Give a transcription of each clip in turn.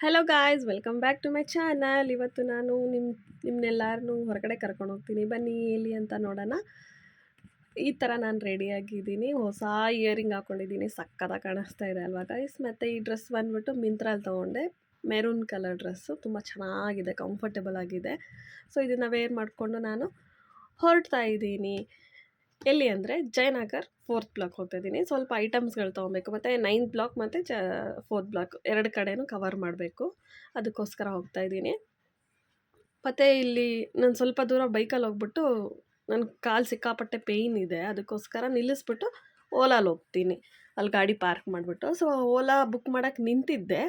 Hello guys, welcome back to my channel. ಇವತ್ತು ನಾನು ನಿಮ್ಮನ್ನೆಲ್ಲರನ್ನೂ ಹೊರಗಡೆ ಕರ್ಕೊಂಡು ಹೋಗ್ತೀನಿ. ಬನ್ನಿ ಎಲ್ಲಿ ಅಂತ ನೋಡೋಣ. ಈ ಥರ ನಾನು ರೆಡಿಯಾಗಿದ್ದೀನಿ. ಹೊಸ ಇಯರಿಂಗ್ ಹಾಕ್ಕೊಂಡಿದ್ದೀನಿ. ಸಕ್ಕತ್ತಾಗಿ ಕಾಣಿಸ್ತಾ ಇದೆ ಅಲ್ವಾ ಗೈಸ್. ಮತ್ತು ಈ ಡ್ರೆಸ್ ಬಂದುಬಿಟ್ಟು ಮಿಂತ್ರಲ್ಲಿ ತೊಗೊಂಡೆ. ಮೆರೂನ್ ಕಲರ್ ಡ್ರೆಸ್ಸು ತುಂಬ ಚೆನ್ನಾಗಿದೆ, ಕಂಫರ್ಟೇಬಲ್ ಆಗಿದೆ. ಸೊ ಇದನ್ನು ವೇರ್ ಮಾಡಿಕೊಂಡು ನಾನು ಹೊರಡ್ತಾ ಇದ್ದೀನಿ. ಎಲ್ಲಿ ಅಂದರೆ ಜಯನಗರ್ 4th ಬ್ಲಾಕ್ ಹೋಗ್ತಾಯಿದ್ದೀನಿ. ಸ್ವಲ್ಪ ಐಟಮ್ಸ್ಗಳು ತೊಗೊಬೇಕು ಮತ್ತು 9th ಬ್ಲಾಕ್ ಮತ್ತು 4th ಬ್ಲಾಕ್ 2 ಕಡೆನೂ ಕವರ್ ಮಾಡಬೇಕು. ಅದಕ್ಕೋಸ್ಕರ ಹೋಗ್ತಾಯಿದ್ದೀನಿ. ಮತ್ತು ಇಲ್ಲಿ ನಾನು ಸ್ವಲ್ಪ ದೂರ ಬೈಕಲ್ಲಿ ಹೋಗ್ಬಿಟ್ಟು ನನ್ನ ಕಾಲು ಸಿಕ್ಕಾಪಟ್ಟೆ ಪೇಯ್ನ್ ಇದೆ. ಅದಕ್ಕೋಸ್ಕರ ನಿಲ್ಲಿಸ್ಬಿಟ್ಟು ಓಲಾಲ್ಲಿ ಹೋಗ್ತೀನಿ, ಅಲ್ಲಿ ಗಾಡಿ ಪಾರ್ಕ್ ಮಾಡಿಬಿಟ್ಟು. ಸೊ ಓಲಾ ಬುಕ್ ಮಾಡೋಕ್ಕೆ ನಿಂತಿದ್ದೆ,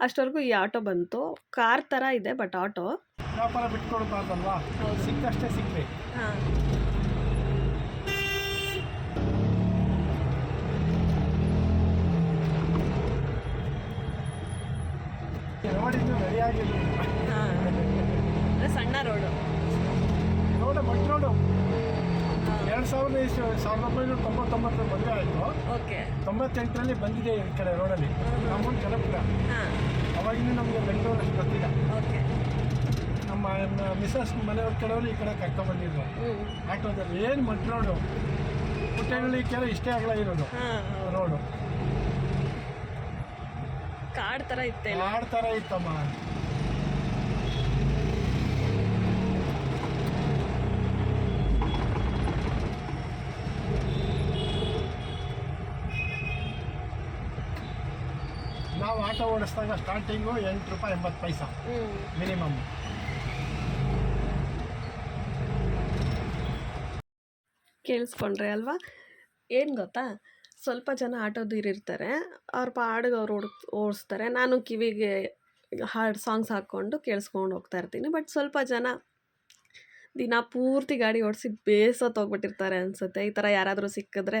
ಅಷ್ಟವರೆಗೂ ಈ ಆಟೋ ಬಂತು. ಕಾರ್ ಥರ ಇದೆ ಬಟ್ ಆಟೋ. ವ್ಯಾಪಾರ ಬಿಟ್ಕೊಡ್ಬಾರ್ದಲ್ವಾ, ಸಿಕ್ಕಷ್ಟೇ ಸಿಕ್ಕಲಿ. ಹಾಂ, ರೋಡಿಂದು ರೆಡಿಯಾಗಿರಲಿ. ಹಾಂ, ಸಣ್ಣ ರೋಡು. ರೋಡ್ ಮಡ್ ರೋಡು 1999 ಮದುವೆ ಆಯಿತು. ಓಕೆ. 98ರಲ್ಲಿ ಬಂದಿದೆ ಈ ಕಡೆ ರೋಡಲ್ಲಿ. ನಮ್ಮೂರು ಜನಪುರ. ಹಾಂ, ಅವಾಗಿನ್ನೂ ನಮಗೆ ಬೆಂಗಳೂರು ಅಷ್ಟು ಗೊತ್ತಿಲ್ಲ. ಓಕೆ. ನಮ್ಮ ಮಿಸಸ್ ಮನೆಯವ್ರ ಕಡೆಯವರು ಈ ಕಡೆ ಕರ್ಕೊಂಡ್ಬಂದಿದ್ರು ಆಟೋದಲ್ಲಿ. ಏನು ಮಡ್ ರೋಡು, ಪುಟ್ಟಗಳಿಗೆ ಇಷ್ಟೇ ಆಗಲ್ಲ ಇರೋದು ರೋಡು. ಕಾಡ್ ಥರ ಇತ್ತೆ. ಕಾಡ್ ಥರ ಇತ್ತಮ್ಮ. ನಾವು ಆಟೋ ಓಡಿಸಿದಾಗ ಸ್ಟಾರ್ಟಿಂಗು ₹8.80 ಮಿನಿಮಮ್. ಕೇಳಿಸ್ಕೊಂಡ್ರೆ ಅಲ್ವಾ? ಏನು ಗೊತ್ತಾ, ಸ್ವಲ್ಪ ಜನ ಆಟೋದವ್ರಿರ್ತಾರೆ, ಅವ್ರ ಪಾಡಿಗೆ ಅವ್ರು ಓಡಿಸ್ತಾರೆ. ನಾನು ಕಿವಿಗೆ ಹಾಡು ಸಾಂಗ್ಸ್ ಹಾಕ್ಕೊಂಡು ಕೇಳಿಸ್ಕೊಂಡು ಹೋಗ್ತಾ ಇರ್ತೀನಿ. ಬಟ್ ಸ್ವಲ್ಪ ಜನ ದಿನ ಪೂರ್ತಿ ಗಾಡಿ ಓಡಿಸಿ ಬೇಸತ್ತೋಗ್ಬಿಟ್ಟಿರ್ತಾರೆ ಅನಿಸುತ್ತೆ. ಈ ಥರ ಯಾರಾದರೂ ಸಿಕ್ಕಿದ್ರೆ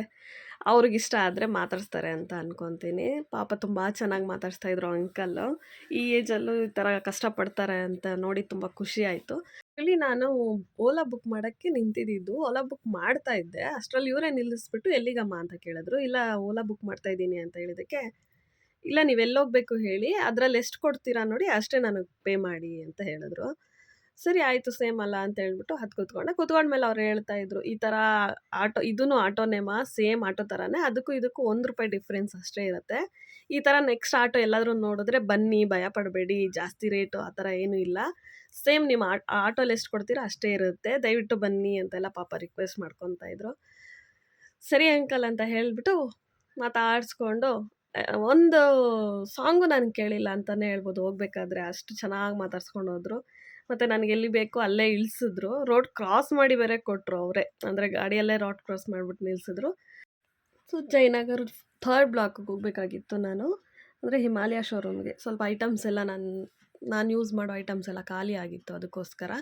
ಅವ್ರಿಗಿಷ್ಟ ಆದರೆ ಮಾತಾಡಿಸ್ತಾರೆ ಅಂತ ಅಂದ್ಕೊತೀನಿ. ಪಾಪ ತುಂಬ ಚೆನ್ನಾಗಿ ಮಾತಾಡಿಸ್ತಾಯಿದ್ರು ಅಂಕಲ್ಲು. ಈ ಏಜಲ್ಲೂ ಈ ಥರ ಕಷ್ಟಪಡ್ತಾರೆ ಅಂತ ನೋಡಿ ತುಂಬ ಖುಷಿ ಆಯಿತು. ಇಲ್ಲಿ ನಾನು ಓಲಾ ಬುಕ್ ಮಾಡೋಕ್ಕೆ ನಿಂತಿದ್ದು. ಓಲಾ ಬುಕ್ ಮಾಡ್ತಾ ಇದ್ದೆ, ಅಷ್ಟರಲ್ಲಿ ಇವರೇ ನಿಲ್ಲಿಸ್ಬಿಟ್ಟು ಎಲ್ಲಿಗಮ್ಮ ಅಂತ ಕೇಳಿದ್ರು. ಇಲ್ಲ, ಓಲಾ ಬುಕ್ ಮಾಡ್ತಾ ಇದ್ದೀನಿ ಅಂತ ಹೇಳಿದ್ದಕ್ಕೆ, ಇಲ್ಲ ನೀವು ಎಲ್ಲೋಗಬೇಕು ಹೇಳಿ, ಅದರಲ್ಲಿ ಎಷ್ಟು ಕೊಡ್ತೀರಾ ನೋಡಿ ಅಷ್ಟೇ ನನಗೆ ಪೇ ಮಾಡಿ ಅಂತ ಹೇಳಿದ್ರು. ಸರಿ ಆಯಿತು, ಸೇಮ್ ಅಲ್ಲ ಅಂತ ಹೇಳ್ಬಿಟ್ಟು ಕೂತ್ಕೊಂಡ್ಮೇಲೆ ಅವ್ರು ಹೇಳ್ತಾಯಿದ್ರು, ಈ ಥರ ಆಟೋ ಇದೂ ಆಟೋನೇಮ್ಮ, ಸೇಮ್ ಆಟೋ ಥರನೇ, ಅದಕ್ಕೂ ಇದಕ್ಕೂ ₹1 ಡಿಫ್ರೆನ್ಸ್ ಅಷ್ಟೇ ಇರುತ್ತೆ. ಈ ಥರ ನೆಕ್ಸ್ಟ್ ಆಟೋ ಎಲ್ಲಾದರೂ ನೋಡಿದ್ರೆ ಬನ್ನಿ, ಭಯ ಪಡಬೇಡಿ, ಜಾಸ್ತಿ ರೇಟು ಆ ಥರ ಏನೂ ಇಲ್ಲ, ಸೇಮ್ ನಿಮ್ಮ ಆಟೋಲ್ಲಿ ಎಷ್ಟು ಕೊಡ್ತೀರೋ ಅಷ್ಟೇ ಇರುತ್ತೆ, ದಯವಿಟ್ಟು ಬನ್ನಿ ಅಂತೆಲ್ಲ ಪಾಪ ರಿಕ್ವೆಸ್ಟ್ ಮಾಡ್ಕೊತಾಯಿದ್ರು. ಸರಿ ಅಂಕಲ್ ಅಂತ ಹೇಳಿಬಿಟ್ಟು ಮಾತಾಡಿಸ್ಕೊಂಡು, ಒಂದು ಸಾಂಗು ನಾನು ಕೇಳಿಲ್ಲ ಅಂತಲೇ ಹೇಳ್ಬೋದು ಹೋಗ್ಬೇಕಾದ್ರೆ, ಅಷ್ಟು ಚೆನ್ನಾಗಿ ಮಾತಾಡ್ಸ್ಕೊಂಡು ಹೋದರು. ಮತ್ತು ನನಗೆ ಎಲ್ಲಿ ಬೇಕೋ ಅಲ್ಲೇ ಇಳಿಸಿದ್ರು. ರೋಡ್ ಕ್ರಾಸ್ ಮಾಡಿ ಬೇರೆ ಕೊಟ್ಟರು ಅವರೇ, ಅಂದರೆ ಗಾಡಿಯಲ್ಲೇ ರೋಡ್ ಕ್ರಾಸ್ ಮಾಡಿಬಿಟ್ಟು ನಿಲ್ಲಿಸಿದ್ರು. ಸೊ ಜಯನಗರ್ 3rd ಬ್ಲಾಕಿಗೆ ಹೋಗಬೇಕಾಗಿತ್ತು ನಾನು, ಅಂದರೆ ಹಿಮಾಲಯ ಶೋರೂಮ್ಗೆ. ಸ್ವಲ್ಪ ಐಟಮ್ಸ್ ಎಲ್ಲ ನಾನು ಯೂಸ್ ಮಾಡೋ ಐಟಮ್ಸ್ ಎಲ್ಲ ಖಾಲಿ ಆಗಿತ್ತು. ಅದಕ್ಕೋಸ್ಕರ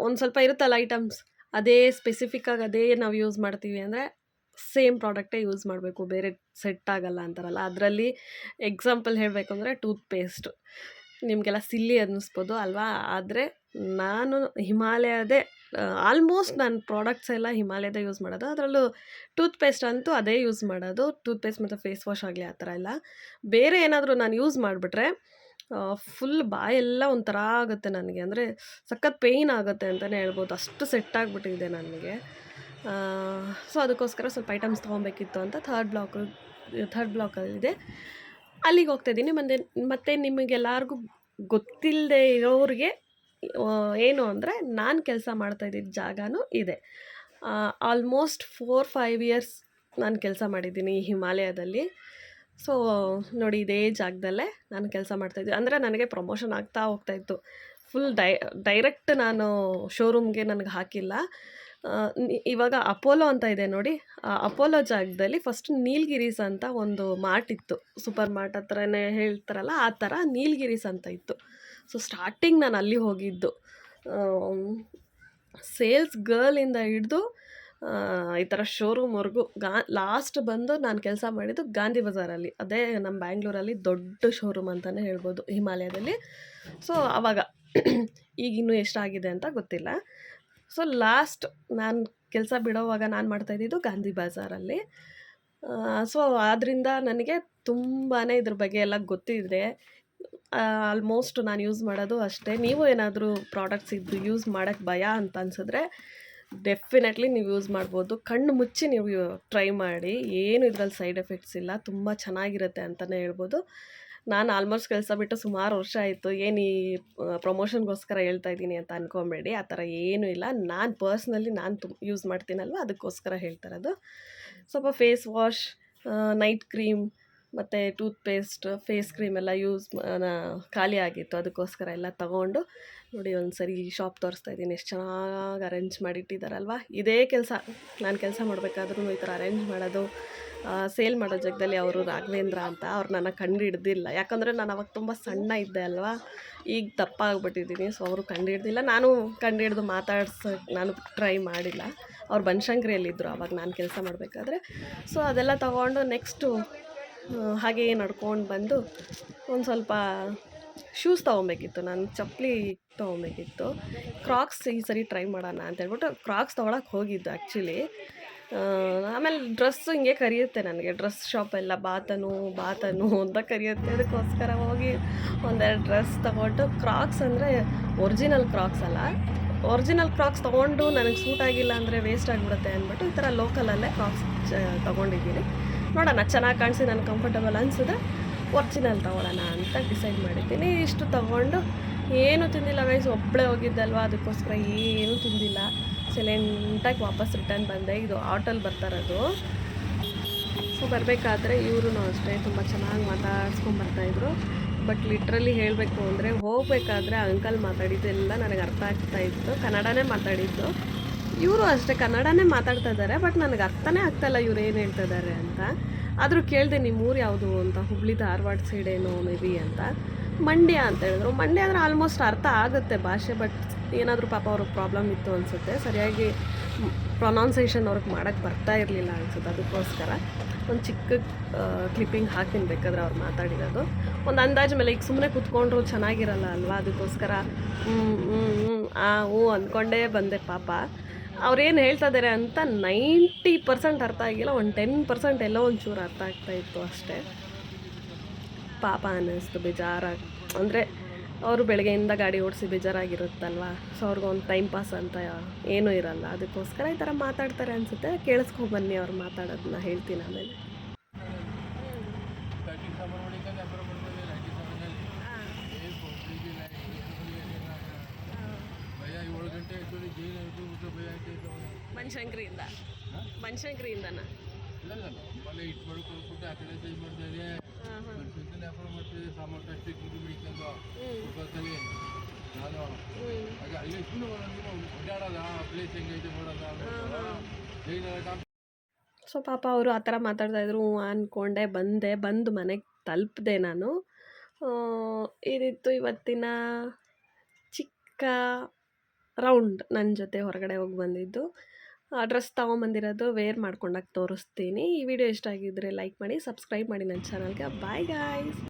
ಒಂದು ಸ್ವಲ್ಪ ಇರುತ್ತಲ್ಲ ಐಟಮ್ಸ್, ಅದೇ ಸ್ಪೆಸಿಫಿಕ್ಕಾಗಿ ಅದೇ ನಾವು ಯೂಸ್ ಮಾಡ್ತೀವಿ ಅಂದರೆ ಸೇಮ್ ಪ್ರಾಡಕ್ಟೇ ಯೂಸ್ ಮಾಡಬೇಕು, ಬೇರೆ ಸೆಟ್ ಆಗಲ್ಲ ಅಂತಾರಲ್ಲ. ಅದರಲ್ಲಿ ಎಕ್ಸಾಂಪಲ್ ಹೇಳಬೇಕು ಅಂದರೆ ಟೂತ್ಪೇಸ್ಟು. ನಿಮಗೆಲ್ಲ ಸಿಲ್ಲಿ ಅನ್ನಿಸ್ಬೋದು ಅಲ್ವಾ, ಆದರೆ ನಾನು ಹಿಮಾಲಯದೇ ಆಲ್ಮೋಸ್ಟ್ ನನ್ನ ಪ್ರಾಡಕ್ಟ್ಸ್ ಎಲ್ಲ ಹಿಮಾಲಯದೇ ಯೂಸ್ ಮಾಡೋದು. ಅದರಲ್ಲೂ ಟೂತ್ಪೇಸ್ಟ್ ಅಂತೂ ಅದೇ ಯೂಸ್ ಮಾಡೋದು. ಟೂತ್ಪೇಸ್ಟ್ ಮತ್ತು ಫೇಸ್ ವಾಶ್ ಆಗಲಿ ಆ ಥರ ಎಲ್ಲ. ಬೇರೆ ಏನಾದರೂ ನಾನು ಯೂಸ್ ಮಾಡಿಬಿಟ್ರೆ ಫುಲ್ ಬಾಯೆಲ್ಲ ಒಂಥರ ಆಗುತ್ತೆ ನನಗೆ, ಅಂದರೆ ಸಖತ್ ಪೇಯ್ನ್ ಆಗುತ್ತೆ ಅಂತಲೇ ಹೇಳ್ಬೋದು, ಅಷ್ಟು ಸೆಟ್ ಆಗಿಬಿಟ್ಟಿದೆ ನನಗೆ. ಸೊ ಅದಕ್ಕೋಸ್ಕರ ಸ್ವಲ್ಪ ಐಟಮ್ಸ್ ತೊಗೊಬೇಕಿತ್ತು ಅಂತ 3rd ಬ್ಲಾಕಲ್ಲಿದೆ, ಅಲ್ಲಿಗೆ ಹೋಗ್ತಾಯಿದ್ದೀನಿ. ಮತ್ತು ನಿಮಗೆಲ್ಲರಿಗೂ ಗೊತ್ತಿಲ್ಲದೆ ಇರೋರಿಗೆ ಏನು ಅಂದರೆ, ನಾನು ಕೆಲಸ ಮಾಡ್ತಾಯಿದ್ದಿದ್ದ ಜಾಗನೂ ಇದೆ. ಆಲ್ಮೋಸ್ಟ್ 4-5 ಇಯರ್ಸ್ ನಾನು ಕೆಲಸ ಮಾಡಿದ್ದೀನಿ ಈ ಹಿಮಾಲಯದಲ್ಲಿ. ಸೊ ನೋಡಿ, ಇದೇ ಜಾಗದಲ್ಲೇ ನಾನು ಕೆಲಸ ಮಾಡ್ತಾಯಿದ್ದೆ. ಅಂದರೆ ನನಗೆ ಪ್ರಮೋಷನ್ ಆಗ್ತಾ ಹೋಗ್ತಾಯಿತ್ತು. ಫುಲ್ ಡೈರೆಕ್ಟ್ ನಾನು ಶೋರೂಮ್ಗೆ ನನಗೆ ಹಾಕಿಲ್ಲ. ಇವಾಗ ಅಪೋಲೋ ಅಂತ ಇದೆ ನೋಡಿ, ಅಪೋಲೋ ಜಾಗದಲ್ಲಿ ಫಸ್ಟ್ ನೀಲ್ಗಿರೀಸ್ ಅಂತ ಒಂದು ಮಾರ್ಟ್ ಇತ್ತು, ಸೂಪರ್ ಮಾರ್ಟ್ ಆ ಥರನೇ ಹೇಳ್ತಾರಲ್ಲ ಆ ಥರ ನೀಲ್ಗಿರೀಸ್ ಅಂತ ಇತ್ತು. ಸೊ ಸ್ಟಾರ್ಟಿಂಗ್ ನಾನು ಅಲ್ಲಿ ಹೋಗಿದ್ದು, ಸೇಲ್ಸ್ ಗರ್ಲಿಂದ ಹಿಡಿದು ಈ ಥರ ಶೋರೂಮ್ವರೆಗೂ. ಲಾಸ್ಟ್ ಬಂದು ನಾನು ಕೆಲಸ ಮಾಡಿದ್ದು ಗಾಂಧಿ ಬಜಾರಲ್ಲಿ, ಅದೇ ನಮ್ಮ ಬ್ಯಾಂಗ್ಳೂರಲ್ಲಿ ದೊಡ್ಡ ಶೋರೂಮ್ ಅಂತಲೇ ಹೇಳ್ಬೋದು ಹಿಮಾಲಯದಲ್ಲಿ. ಸೊ ಆವಾಗ ಈಗಿನ್ನೂ ಎಷ್ಟಾಗಿದೆ ಅಂತ ಗೊತ್ತಿಲ್ಲ. ಸೊ ಲಾಸ್ಟ್ ನಾನು ಕೆಲಸ ಬಿಡೋವಾಗ ನಾನು ಮಾಡ್ತಾಯಿದ್ದಿದ್ದು ಗಾಂಧಿ ಬಜಾರಲ್ಲಿ. ಸೊ ಆದ್ದರಿಂದ ನನಗೆ ತುಂಬಾ ಇದ್ರ ಬಗ್ಗೆ ಎಲ್ಲ ಗೊತ್ತಿದೆ. ಆಲ್ಮೋಸ್ಟ್ ನಾನು ಯೂಸ್ ಮಾಡೋದು ಅಷ್ಟೇ. ನೀವು ಏನಾದರೂ ಪ್ರಾಡಕ್ಟ್ಸ್ ಇದ್ದು ಯೂಸ್ ಮಾಡೋಕ್ಕೆ ಭಯ ಅಂತ ಅನಿಸಿದ್ರೆ ಡೆಫಿನೆಟ್ಲಿ ನೀವು ಯೂಸ್ ಮಾಡ್ಬೋದು. ಕಣ್ಣು ಮುಚ್ಚಿ ನೀವು ಟ್ರೈ ಮಾಡಿ, ಏನು ಇದರಲ್ಲಿ ಸೈಡ್ ಎಫೆಕ್ಟ್ಸ್ ಇಲ್ಲ, ತುಂಬ ಚೆನ್ನಾಗಿರುತ್ತೆ ಅಂತಲೇ ಹೇಳ್ಬೋದು. ನಾನು ಆಲ್ಮೋಸ್ಟ್ ಕೆಲಸ ಬಿಟ್ಟು ಸುಮಾರು ವರ್ಷ ಆಯಿತು. ಏನು ಈ ಪ್ರಮೋಷನ್ಗೋಸ್ಕರ ಹೇಳ್ತಾ ಇದ್ದೀನಿ ಅಂತ ಅಂದ್ಕೊಬೇಡಿ, ಆ ಥರ ಏನೂ ಇಲ್ಲ. ನಾನು ಪರ್ಸ್ನಲಿ ಯೂಸ್ ಮಾಡ್ತೀನಲ್ವ, ಅದಕ್ಕೋಸ್ಕರ ಹೇಳ್ತಾ ಇರೋದು. ಸ್ವಲ್ಪ ಫೇಸ್ ವಾಶ್, ನೈಟ್ ಕ್ರೀಮ್ ಮತ್ತು ಟೂತ್ಪೇಸ್ಟ್, ಫೇಸ್ ಕ್ರೀಮ್ ಎಲ್ಲ ಖಾಲಿ ಆಗಿತ್ತು. ಅದಕ್ಕೋಸ್ಕರ ಎಲ್ಲ ತೊಗೊಂಡು ನೋಡಿ ಒಂದು ಸರಿ ಶಾಪ್ ತೋರಿಸ್ತಾ ಇದ್ದೀನಿ. ಎಷ್ಟು ಚೆನ್ನಾಗಿ ಅರೇಂಜ್ ಮಾಡಿಟ್ಟಿದ್ದಾರಲ್ವ. ಇದೇ ಕೆಲಸ ನಾನು ಕೆಲಸ ಮಾಡಬೇಕಾದ್ರೂ ಈ ಥರ ಅರೇಂಜ್ ಮಾಡೋದು, ಸೇಲ್ ಮಾಡೋ ಜಾಗದಲ್ಲಿ ಅವರು ರಾಘವೇಂದ್ರ ಅಂತ ಅವ್ರು ನನ್ನ ಕಂಡು ಹಿಡ್ದಿಲ್ಲ. ಯಾಕಂದರೆ ನಾನು ಅವಾಗ ತುಂಬ ಸಣ್ಣ ಇದ್ದೆ ಅಲ್ವಾ, ಈಗ ದಪ್ಪ ಆಗಿಬಿಟ್ಟಿದ್ದೀನಿ. ಸೊ ಅವರು ಕಂಡು ಹಿಡ್ದಿಲ್ಲ, ನಾನು ಕಂಡು ಹಿಡ್ದು ಮಾತಾಡ್ಸೋಕ್ಕೆ ನಾನು ಟ್ರೈ ಮಾಡಿಲ್ಲ. ಅವ್ರು ಬನಶಂಕರಿಯಲ್ಲಿದ್ದರು ಆವಾಗ ನಾನು ಕೆಲಸ ಮಾಡಬೇಕಾದ್ರೆ. ಸೊ ಅದೆಲ್ಲ ತೊಗೊಂಡು ನೆಕ್ಸ್ಟು ಹಾಗೇ ನಡ್ಕೊಂಡು ಬಂದು ಒಂದು ಸ್ವಲ್ಪ ಶೂಸ್ ತೊಗೊಬೇಕಿತ್ತು, ನಾನು ಚಪ್ಪಲಿ ತೊಗೊಬೇಕಿತ್ತು. ಕ್ರಾಕ್ಸ್ ಈ ಸರಿ ಟ್ರೈ ಮಾಡೋಣ ಅಂತೇಳ್ಬಿಟ್ಟು ಕ್ರಾಕ್ಸ್ ತೊಗೊಳಕ್ಕೆ ಹೋಗಿದ್ದು ಆ್ಯಕ್ಚುಲಿ. ಆಮೇಲೆ ಡ್ರೆಸ್ಸು ಹಿಂಗೆ ಕರೆಯುತ್ತೆ ನನಗೆ, ಡ್ರೆಸ್ ಶಾಪೆಲ್ಲ ಬಾತನು ಅಂತ ಕರೆಯುತ್ತೆ. ಅದಕ್ಕೋಸ್ಕರ ಹೋಗಿ ಒಂದೆರಡು ಡ್ರೆಸ್ ತೊಗೊಂಡು, ಕ್ರಾಕ್ಸ್ ಅಂದರೆ ಒರಿಜಿನಲ್ ಕ್ರಾಕ್ಸ್ ಅಲ್ಲ, ಒರಿಜಿನಲ್ ಕ್ರಾಕ್ಸ್ ತೊಗೊಂಡು ನನಗೆ ಸೂಟ್ ಆಗಿಲ್ಲ ಅಂದರೆ ವೇಸ್ಟ್ ಆಗಿಬಿಡುತ್ತೆ ಅಂದ್ಬಿಟ್ಟು ಈ ಥರ ಲೋಕಲಲ್ಲೇ ಕ್ರಾಕ್ಸ್ ತೊಗೊಂಡಿದ್ದೀನಿ. ನೋಡೋಣ, ಚೆನ್ನಾಗಿ ಕಾಣಿಸಿ ನನಗೆ ಕಂಫರ್ಟಬಲ್ ಅನಿಸಿದ್ರೆ ಒರಿಜಿನಲ್ ತೊಗೊಳ್ಳೋಣ ಅಂತ ಡಿಸೈಡ್ ಮಾಡಿದ್ದೀನಿ. ಇಷ್ಟು ತೊಗೊಂಡು ಏನೂ ತಿಂದಿಲ್ಲ ಗೈಸ್, ಒಬ್ಬಳೇ ಹೋಗಿದ್ದಲ್ವ, ಅದಕ್ಕೋಸ್ಕರ ಏನೂ ತಿಂದಿಲ್ಲ. ಸೈಲೆಂಟಾಗಿ ವಾಪಸ್ ರಿಟರ್ನ್ ಬಂದೆ. ಇದು ಆಟೋಲ್ಲಿ ಬರ್ತಾರದು. ಸೊ ಬರಬೇಕಾದ್ರೆ ಇವರು ಅಷ್ಟೇ ತುಂಬ ಚೆನ್ನಾಗಿ ಮಾತಾಡ್ಸ್ಕೊಂಬರ್ತಾಯಿದ್ರು. ಬಟ್ ಲಿಟ್ರಲಿ ಹೇಳಬೇಕು ಅಂದರೆ ಹೋಗಬೇಕಾದ್ರೆ ಅಂಕಲ್ ಮಾತಾಡಿದ್ದೆಲ್ಲ ನನಗೆ ಅರ್ಥ ಆಗ್ತಾಯಿತ್ತು, ಕನ್ನಡನೇ ಮಾತಾಡಿದ್ದು. ಇವರು ಅಷ್ಟೇ ಕನ್ನಡನೇ ಮಾತಾಡ್ತಾ ಇದ್ದಾರೆ, ಬಟ್ ನನಗೆ ಅರ್ಥನೇ ಆಗ್ತಾಯಿಲ್ಲ ಇವ್ರು ಏನು ಹೇಳ್ತಾ ಇದ್ದಾರೆ ಅಂತ. ಆದರೂ ಕೇಳಿದೆ ನಿಮ್ಮೂರು ಯಾವುದು ಅಂತ, ಹುಬ್ಳಿ ಧಾರವಾಡ ಸೈಡೇನೋ ಮೇ ಬಿ ಅಂತ. ಮಂಡ್ಯ ಅಂತ ಹೇಳಿದ್ರು. ಮಂಡ್ಯ ಅಂದರೆ ಆಲ್ಮೋಸ್ಟ್ ಅರ್ಥ ಆಗುತ್ತೆ ಭಾಷೆ, ಬಟ್ ಏನಾದರೂ ಪಾಪ ಅವ್ರಿಗೆ ಪ್ರಾಬ್ಲಮ್ ಇತ್ತು ಅನಿಸುತ್ತೆ, ಸರಿಯಾಗಿ ಪ್ರೊನೌನ್ಸೇಷನ್ ಅವ್ರಿಗೆ ಮಾಡೋಕ್ಕೆ ಬರ್ತಾ ಇರಲಿಲ್ಲ ಅನಿಸುತ್ತೆ. ಅದಕ್ಕೋಸ್ಕರ ಒಂದು ಚಿಕ್ಕ ಕ್ಲಿಪ್ಪಿಂಗ್ ಹಾಕ್ತೀನಿ ಬೇಕಾದ್ರೆ ಅವ್ರು ಮಾತಾಡಿರೋದು. ಒಂದು ಅಂದಾಜು ಮೇಲೆ ಈಗ ಸುಮ್ಮನೆ ಕೂತ್ಕೊಂಡ್ರು ಚೆನ್ನಾಗಿರಲ್ಲ ಅಲ್ವಾ, ಅದಕ್ಕೋಸ್ಕರ ಅಂದ್ಕೊಂಡೇ ಬಂದೆ. ಪಾಪ ಅವ್ರೇನು ಹೇಳ್ತಾ ಇದ್ದಾರೆ ಅಂತ 90% ಅರ್ಥ ಆಗಿಲ್ಲ, ಒಂದು 10% ಎಲ್ಲೋ ಒಂಚೂರು ಅರ್ಥ ಆಗ್ತಾಯಿತ್ತು ಅಷ್ಟೇ. ಪಾಪ ಅನ್ನಿಸ್ತು, ಬೇಜಾರಾಗಿ. ಅಂದರೆ ಅವರು ಬೆಳಗ್ಗೆಯಿಂದ ಗಾಡಿ ಓಡಿಸಿ ಬೇಜಾರಾಗಿರುತ್ತಲ್ವ, ಸೊ ಅವ್ರಿಗೊಂದು ಟೈಮ್ ಪಾಸ್ ಅಂತ ಏನೂ ಇರಲ್ಲ, ಅದಕ್ಕೋಸ್ಕರ ಈ ಥರ ಮಾತಾಡ್ತಾರೆ ಅನಿಸುತ್ತೆ. ಕೇಳಿಸ್ಕೊಬನ್ನಿ ಅವ್ರು ಮಾತಾಡೋದನ್ನ, ಹೇಳ್ತೀನಿ ಆಮೇಲೆ. ಬನಶಂಕರಿಯಿಂದನಾ? ಸೊ ಪಾಪ ಅವರು ಆ ಥರ ಮಾತಾಡ್ತಾಯಿದ್ರು ಅಂದ್ಕೊಂಡೆ ಬಂದು ಮನೆಗೆ ತಲುಪಿದೆ ನಾನು. ಇದಿತ್ತು ಇವತ್ತಿನ ಚಿಕ್ಕ ರೌಂಡ್. ನನ್ನ ಜೊತೆ ಹೊರಗಡೆ ಹೋಗಿ ಬಂದಿದ್ದು. ಡ್ರೆಸ್ ತೊಗೊಂಬಂದಿರೋದು ವೇರ್ ಮಾಡ್ಕೊಂಡಾಗ ತೋರಿಸ್ತೀನಿ. ಈ ವಿಡಿಯೋ ಇಷ್ಟ ಆಗಿದ್ದರೆ ಲೈಕ್ ಮಾಡಿ, ಸಬ್ಸ್ಕ್ರೈಬ್ ಮಾಡಿ ನನ್ನ ಚಾನಲ್ಗೆ. Bye guys.